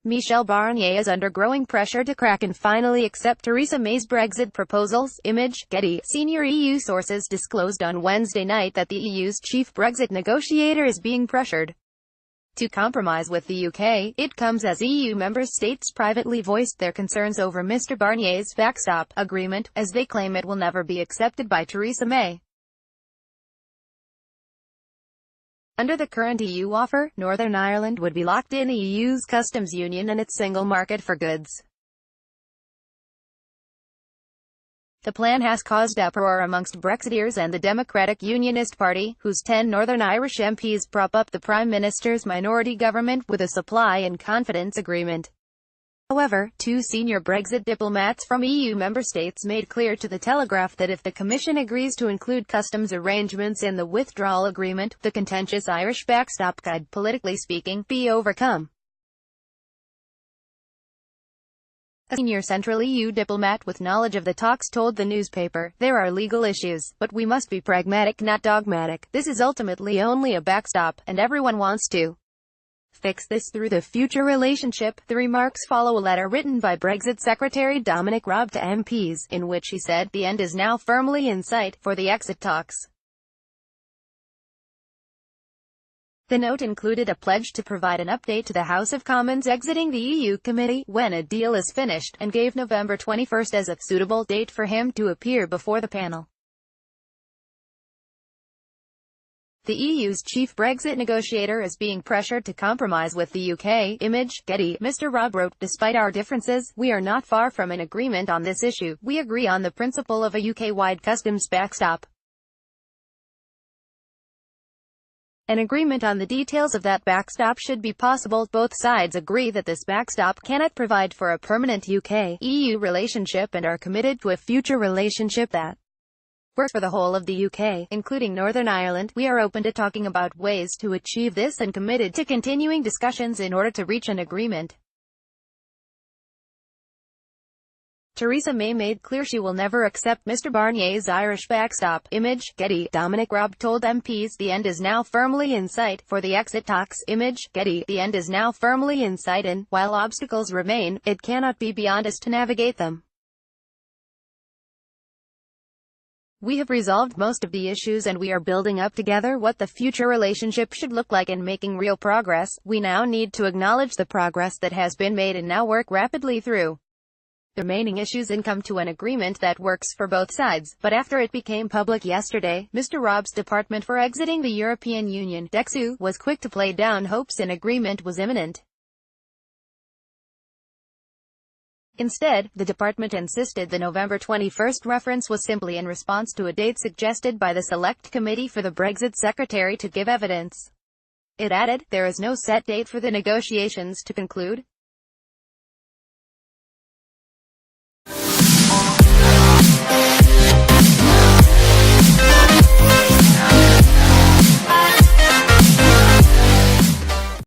Michel Barnier is under growing pressure to crack and finally accept Theresa May's Brexit proposals. Image, Getty. Senior EU sources disclosed on Wednesday night that the EU's chief Brexit negotiator is being pressured to compromise with the UK. It comes as EU member states privately voiced their concerns over Mr Barnier's backstop agreement, as they claim it will never be accepted by Theresa May. Under the current EU offer, Northern Ireland would be locked in the EU's customs union and its single market for goods. The plan has caused uproar amongst Brexiteers and the Democratic Unionist Party, whose 10 Northern Irish MPs prop up the Prime Minister's minority government with a supply and confidence agreement. However, two senior Brexit diplomats from EU member states made clear to The Telegraph that if the Commission agrees to include customs arrangements in the withdrawal agreement, the contentious Irish backstop could, politically speaking, be overcome. A senior Central EU diplomat with knowledge of the talks told the newspaper, "There are legal issues, but we must be pragmatic, not dogmatic. This is ultimately only a backstop, and everyone wants to fix this through the future relationship." The remarks follow a letter written by Brexit Secretary Dominic Raab to MPs, in which he said, "The end is now firmly in sight for the exit talks." The note included a pledge to provide an update to the House of Commons exiting the EU committee when a deal is finished, and gave November 21 as a suitable date for him to appear before the panel. The EU's chief Brexit negotiator is being pressured to compromise with the UK. Image, Getty. Mr Raab wrote, "Despite our differences, we are not far from an agreement on this issue. We agree on the principle of a UK-wide customs backstop. An agreement on the details of that backstop should be possible. Both sides agree that this backstop cannot provide for a permanent UK-EU relationship and are committed to a future relationship that works for the whole of the UK, including Northern Ireland. We are open to talking about ways to achieve this and committed to continuing discussions in order to reach an agreement." Theresa May made clear she will never accept Mr Barnier's Irish backstop. Image, Getty. Dominic Raab told MPs the end is now firmly in sight for the exit talks. Image, Getty. The end is now firmly in sight and, while obstacles remain, it cannot be beyond us to navigate them. We have resolved most of the issues and we are building up together what the future relationship should look like and making real progress. We now need to acknowledge the progress that has been made and now work rapidly through the remaining issues and come to an agreement that works for both sides." But after it became public yesterday, Mr Raab's department for exiting the European Union, DEXU, was quick to play down hopes an agreement was imminent. Instead, the department insisted the November 21 reference was simply in response to a date suggested by the Select Committee for the Brexit Secretary to give evidence. It added, "There is no set date for the negotiations to conclude.